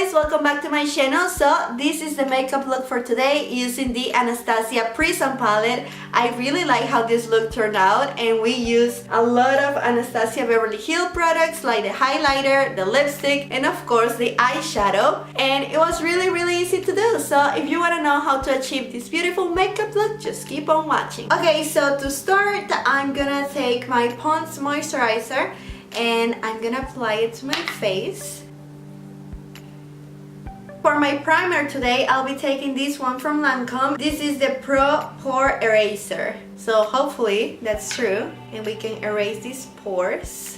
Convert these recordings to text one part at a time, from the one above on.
guys, welcome back to my channel. So this is the makeup look for today using the Anastasia Prism palette. I really like how this look turned out, and we used a lot of Anastasia Beverly products like the highlighter, the lipstick, and of course the eyeshadow, and it was really easy to do. So if you want to know how to achieve this beautiful makeup look, just keep on watching. Okay, so to start, I'm gonna take my Pond's moisturizer and I'm gonna apply it to my face. For my primer today, I'll be taking this one from Lancome. This is the Pro Pore Eraser. So hopefully that's true and we can erase these pores.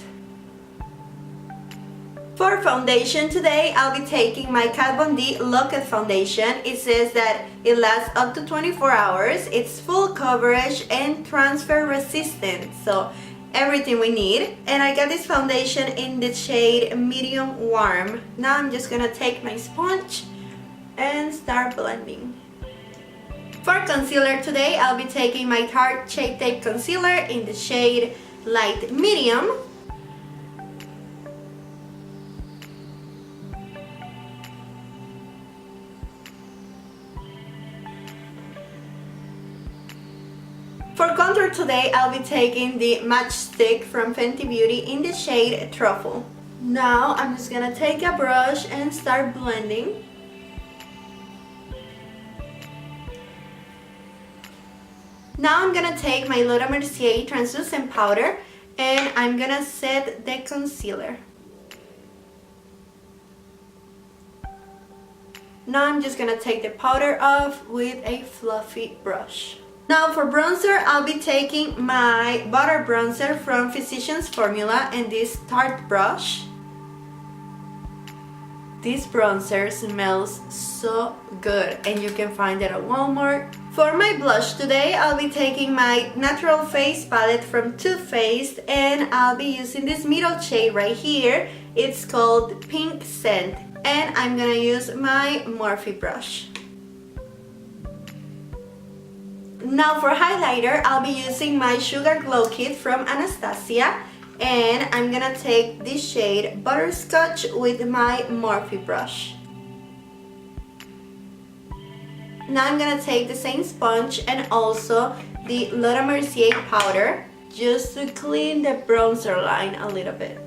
For foundation today, I'll be taking my Kat Von D Lock-It foundation. It says that it lasts up to 24 hours. It's full coverage and transfer resistant. So everything we need. And I got this foundation in the shade Medium Warm. Now I'm just gonna take my sponge and start blending. For concealer today, I'll be taking my Tarte Shape Tape Concealer in the shade Light Medium. For contour today, I'll be taking the Match Stick from Fenty Beauty in the shade Truffle. Now I'm just gonna take a brush and start blending. Now I'm gonna take my Laura Mercier translucent powder and I'm gonna set the concealer. Now I'm just gonna take the powder off with a fluffy brush. Now for bronzer, I'll be taking my Butter Bronzer from Physicians Formula and this Tarte brush. This bronzer smells so good and you can find it at Walmart. For my blush today, I'll be taking my Natural Face palette from Too Faced and I'll be using this middle shade right here. It's called Pink Scent and I'm gonna use my Morphe brush. Now for highlighter, I'll be using my Sugar Glow Kit from Anastasia and I'm gonna take this shade Butterscotch with my Morphe brush. Now I'm gonna take the same sponge and also the Laura Mercier powder just to clean the bronzer line a little bit.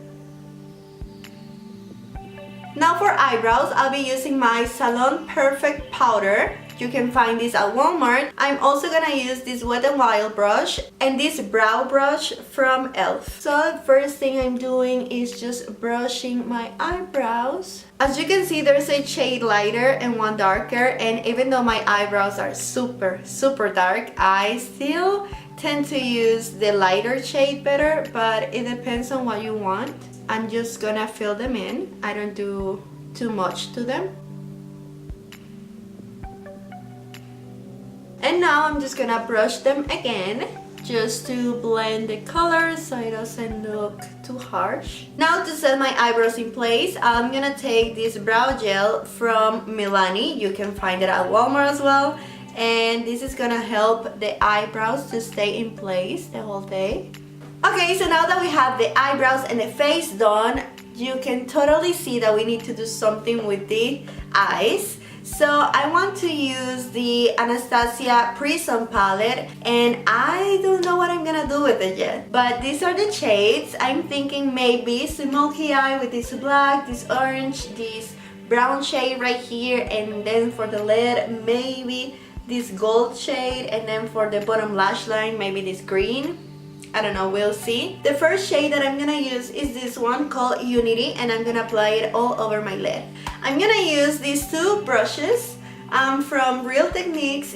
Now for eyebrows, I'll be using my Salon Perfect powder. You can find this at Walmart. I'm also gonna use this Wet n Wild brush and this brow brush from e.l.f. So the first thing I'm doing is just brushing my eyebrows. As you can see, there's a shade lighter and one darker, and even though my eyebrows are super dark, I still tend to use the lighter shade better, but it depends on what you want. I'm just gonna fill them in. I don't do too much to them. And now I'm just gonna brush them again just to blend the colors so it doesn't look too harsh. Now to set my eyebrows in place, I'm gonna take this brow gel from Milani. You can find it at Walmart as well. And this is gonna help the eyebrows to stay in place the whole day. Okay, so now that we have the eyebrows and the face done, you can totally see that we need to do something with the eyes. So I want to use the Anastasia Prism palette and I don't know what I'm gonna do with it yet. But these are the shades. I'm thinking maybe Smokey eye with this black, this orange, this brown shade right here, and then for the lid maybe this gold shade, and then for the bottom lash line maybe this green. I don't know, we'll see. The first shade that I'm gonna use is this one called Unity and I'm gonna apply it all over my lid. I'm gonna use these two brushes from Real Techniques.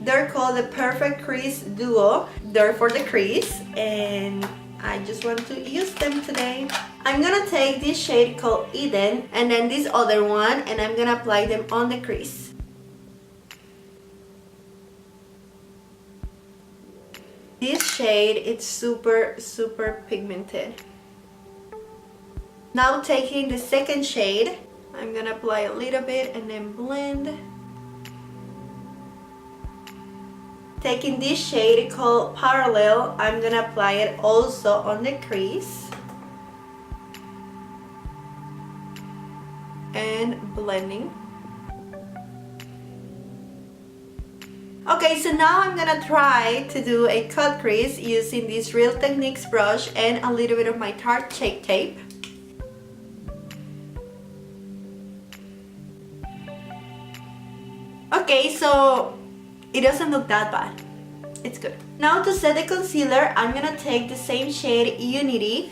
They're called the Perfect Crease Duo. They're for the crease and I just want to use them today. I'm gonna take this shade called Eden and then this other one and I'm gonna apply them on the crease. This shade, it's super pigmented. Now taking the second shade, I'm gonna apply a little bit and then blend. Taking this shade called Parallel, I'm gonna apply it also on the crease. and blending. Okay, so now I'm gonna try to do a cut crease using this Real Techniques brush and a little bit of my Tarte Shape Tape. Okay, so it doesn't look that bad. It's good. Now to set the concealer, I'm gonna take the same shade Unity.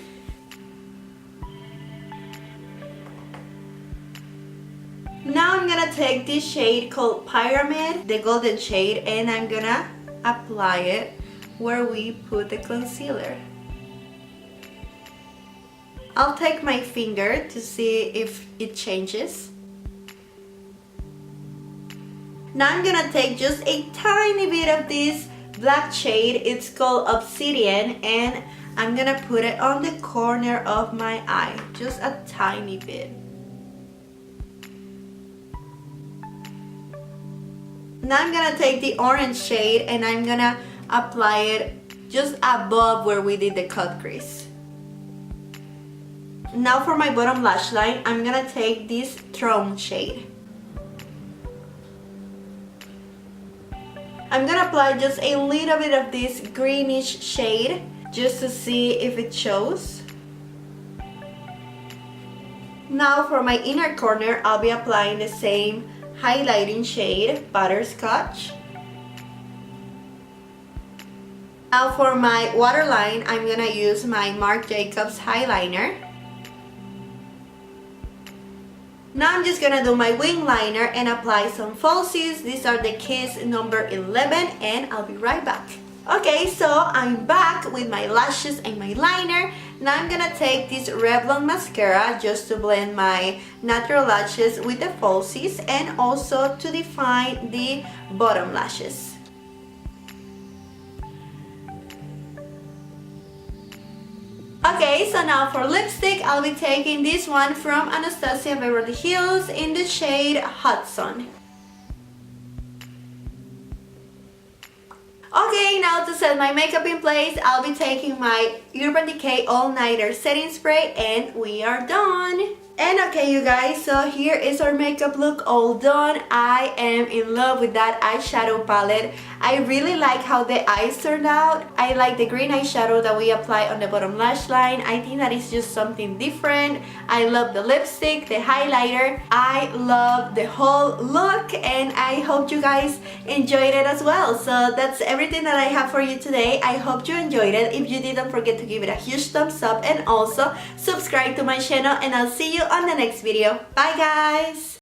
Now I'm gonna take this shade called Pyramid, the golden shade, and I'm gonna apply it where we put the concealer. I'll take my finger to see if it changes. Now I'm gonna take just a tiny bit of this black shade, it's called Obsidian, and I'm gonna put it on the corner of my eye, just a tiny bit. Now I'm gonna take the orange shade and I'm gonna apply it just above where we did the cut crease. Now for my bottom lash line, I'm gonna take this Throne shade. I'm gonna apply just a little bit of this greenish shade just to see if it shows. Now for my inner corner, I'll be applying the same highlighting shade, Butterscotch. Now for my waterline, I'm gonna use my Marc Jacobs highliner. Now I'm just gonna do my wing liner and apply some falsies. These are the Kiss number 11 and I'll be right back. Okay, so I'm back with my lashes and my liner. Now I'm gonna take this Revlon mascara just to blend my natural lashes with the falsies and also to define the bottom lashes. Okay, so now for lipstick, I'll be taking this one from Anastasia Beverly Hills in the shade Hudson. Okay, now to set my makeup in place, I'll be taking my Urban Decay All Nighter Setting Spray and we are done. And okay you guys, so here is our makeup look all done. I am in love with that eyeshadow palette. I really like how the eyes turned out. I like the green eyeshadow that we apply on the bottom lash line. I think that is just something different. I love the lipstick, the highlighter. I love the whole look and I hope you guys enjoyed it as well. So that's everything that I have for you today. I hope you enjoyed it. If you did, don't forget to give it a huge thumbs up and also subscribe to my channel and I'll see you on the next video. Bye guys!